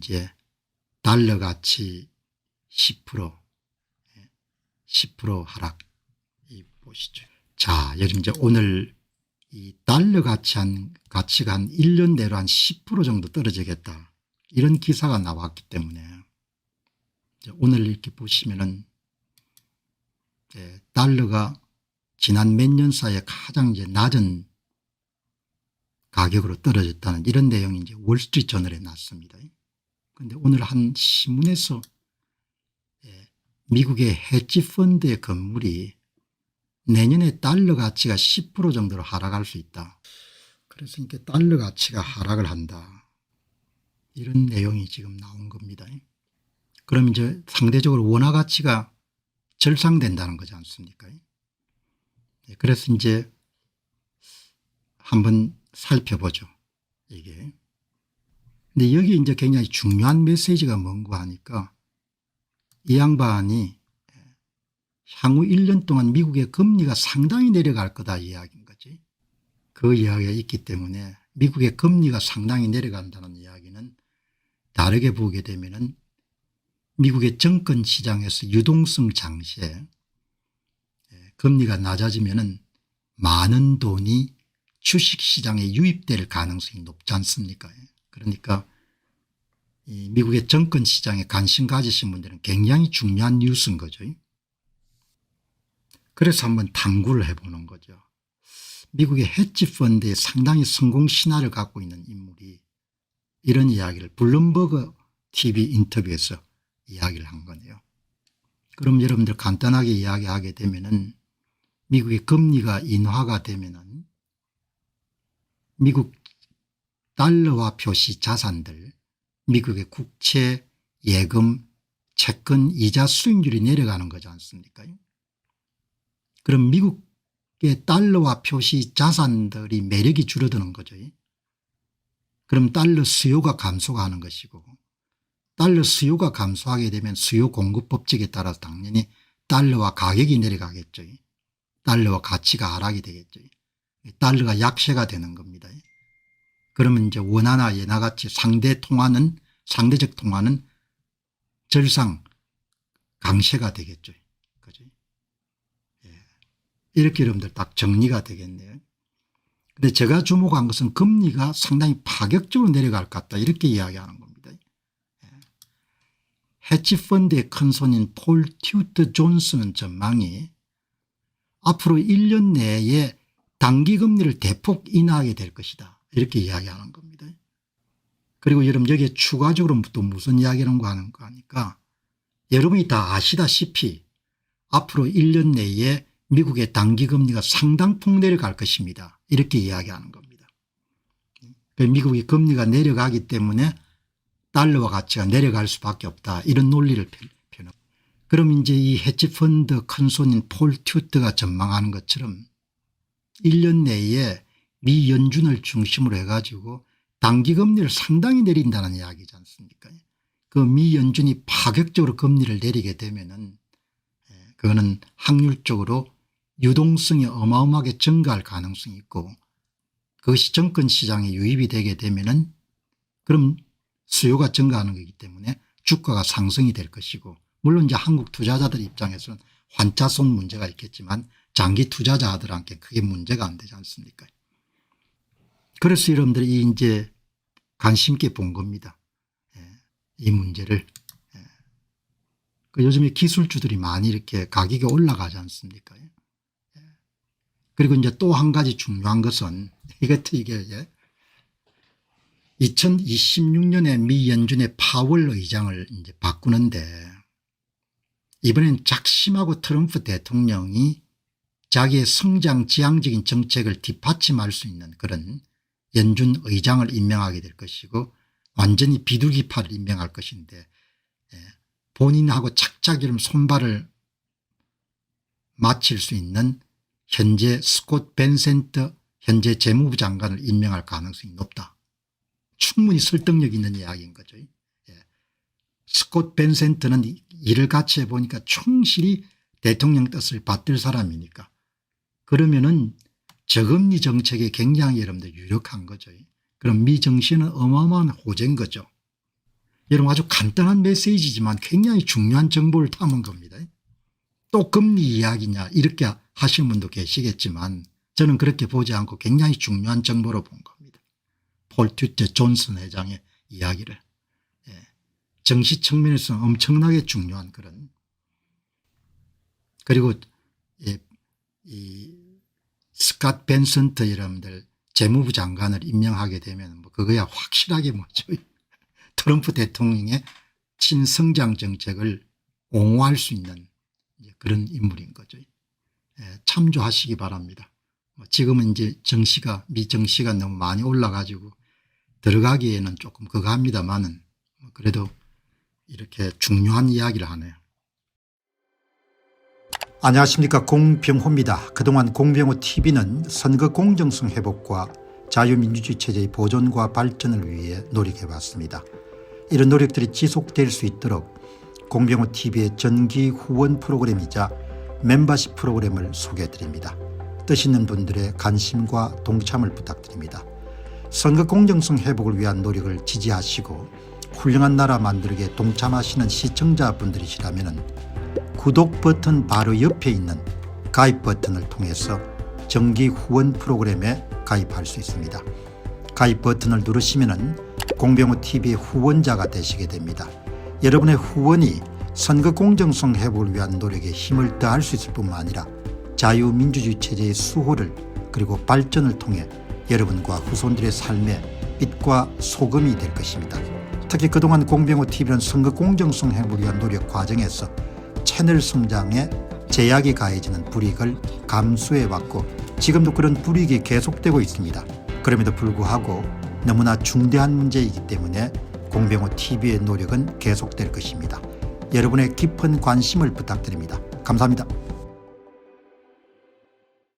이제 달러 가치 10% 하락. 이 보시죠. 자, 여러분 이제 오늘 이 달러 가치가 한 1년 내로 한 10% 정도 떨어지겠다. 이런 기사가 나왔기 때문에 이제 오늘 이렇게 보시면은 달러가 지난 몇 년 사이에 가장 이제 낮은 가격으로 떨어졌다는 이런 내용이 이제 월스트리트 저널에 났습니다. 그런데 오늘 한 신문에서 미국의 헤지펀드의 건물이 내년에 달러 가치가 10% 정도로 하락할 수 있다. 그래서 이렇게 달러 가치가 하락을 한다. 이런 내용이 지금 나온 겁니다. 그럼 이제 상대적으로 원화 가치가 절상된다는 거지 않습니까? 그래서 이제 한번 살펴보죠. 이게. 근데 여기 이제 굉장히 중요한 메시지가 뭔가 하니까 이 양반이 향후 1년 동안 미국의 금리가 상당히 내려갈 거다 이야기인 거지. 그 이야기가 있기 때문에 미국의 금리가 상당히 내려간다는 이야기는 다르게 보게 되면은 미국의 정권 시장에서 유동성 장시에 금리가 낮아지면은 많은 돈이 주식시장에 유입될 가능성이 높지 않습니까? 그러니까 이 미국의 정권 시장에 관심 가지신 분들은 굉장히 중요한 뉴스인 거죠. 그래서 한번 탐구를 해보는 거죠. 미국의 헤지펀드에 상당히 성공 신화를 갖고 있는 인물이 이런 이야기를 블룸버그 TV 인터뷰에서 이야기를 한 거네요. 그럼 여러분들 간단하게 이야기하게 되면은 미국의 금리가 인하가 되면은 미국 달러화 표시 자산들, 미국의 국채, 예금, 채권, 이자 수익률이 내려가는 거지 않습니까? 그럼 미국의 달러화 표시 자산들이 매력이 줄어드는 거죠. 그럼 달러 수요가 감소가 하는 것이고 달러 수요가 감소하게 되면 수요 공급 법칙에 따라서 당연히 달러와 가격이 내려가겠죠. 달러와 가치가 하락이 되겠죠. 달러가 약세가 되는 겁니다. 그러면 이제 원화나 엔화 같이 상대적 통화는 절상 강세가 되겠죠. 그죠? 이렇게 여러분들 딱 정리가 되겠네요. 근데 제가 주목한 것은 금리가 상당히 파격적으로 내려갈 것 같다 이렇게 이야기하는 겁니다. 헤지펀드의 큰 손인 폴 튜터 존스는 전망이 앞으로 1년 내에 단기금리를 대폭 인하하게 될 것이다 이렇게 이야기하는 겁니다. 그리고 여러분 여기에 추가적으로 또 무슨 이야기를 하는 거 하니까 여러분이 다 아시다시피 앞으로 1년 내에 미국의 단기금리가 상당폭 내려갈 것입니다 이렇게 이야기하는 겁니다. 미국의 금리가 내려가기 때문에 달러와 가치가 내려갈 수밖에 없다 이런 논리를 펴는. 그럼 이제 이 헤지펀드 큰손인 폴 튜터가 전망하는 것처럼 1년 내에 미 연준을 중심으로 해가지고 단기금리를 상당히 내린다는 이야기지 않습니까? 그 미 연준이 파격적으로 금리를 내리게 되면은 그거는 확률적으로 유동성이 어마어마하게 증가할 가능성이 있고 그것이 정권 시장에 유입이 되게 되면은 그럼 수요가 증가하는 거기 때문에 주가가 상승이 될 것이고 물론 이제 한국 투자자들 입장에서는 환차손 문제가 있겠지만 장기 투자자들한테 크게 문제가 안 되지 않습니까? 그래서 여러분들이 이제 관심 있게 본 겁니다. 이 문제를. 요즘에 기술주들이 많이 이렇게 가격이 올라가지 않습니까? 그리고 이제 또 한 가지 중요한 것은 이게 2026년에 미 연준의 파월 의장을 이제 바꾸는데 이번엔 작심하고 트럼프 대통령이 자기의 성장 지향적인 정책을 뒷받침할 수 있는 그런 연준 의장을 임명하게 될 것이고 완전히 비둘기파를 임명할 것인데 본인하고 착착 손발을 맞출 수 있는 현재 스콧 벤센트 현재 재무부 장관을 임명할 가능성이 높다. 충분히 설득력 있는 이야기인 거죠. 스콧 벤센트는 일을 같이 해보니까 충실히 대통령 뜻을 받들 사람이니까 그러면은 저금리 정책이 굉장히 여러분들 유력한 거죠. 그럼 미 정신은 어마어마한 호재인 거죠. 여러분 아주 간단한 메시지지만 굉장히 중요한 정보를 담은 겁니다. 또 금리 이야기냐 이렇게 하시는 분도 계시겠지만 저는 그렇게 보지 않고 굉장히 중요한 정보로 본 겁니다. 폴 튜터 존슨 회장의 이야기를. 정시 측면에서는 엄청나게 중요한 그런. 그리고 이 스캇 벤센트 여러분들 재무부 장관을 임명하게 되면 뭐 그거야 확실하게 뭐죠. 트럼프 대통령의 친성장 정책을 옹호할 수 있는 그런 인물인 거죠. 참조하시기 바랍니다. 지금은 이제 미 정시가 너무 많이 올라가지고 들어가기에는 조금 그거 합니다만은 그래도 이렇게 중요한 이야기를 하네요. 안녕하십니까, 공병호입니다. 그동안 공병호 TV는 선거 공정성 회복과 자유민주주의 체제의 보존과 발전을 위해 노력해왔습니다. 이런 노력들이 지속될 수 있도록 공병호 TV의 정기 후원 프로그램이자 멤버십 프로그램을 소개해드립니다. 뜻 있는 분들의 관심과 동참을 부탁드립니다. 선거 공정성 회복을 위한 노력을 지지하시고 훌륭한 나라 만들기에 동참하시는 시청자분들이시라면 구독 버튼 바로 옆에 있는 가입 버튼을 통해서 정기 후원 프로그램에 가입할 수 있습니다. 가입 버튼을 누르시면 공병호TV의 후원자가 되시게 됩니다. 여러분의 후원이 선거 공정성 회복을 위한 노력에 힘을 더할 수 있을 뿐만 아니라 자유민주주의 체제의 수호를 그리고 발전을 통해 여러분과 후손들의 삶에 빛과 소금이 될 것입니다. 특히 그동안 공병호TV는 선거 공정성 회복을 위한 노력 과정에서 채널 성장에 제약이 가해지는 불이익을 감수해왔고 지금도 그런 불이익이 계속되고 있습니다. 그럼에도 불구하고 너무나 중대한 문제이기 때문에 공병호TV의 노력은 계속될 것입니다. 여러분의 깊은 관심을 부탁드립니다. 감사합니다.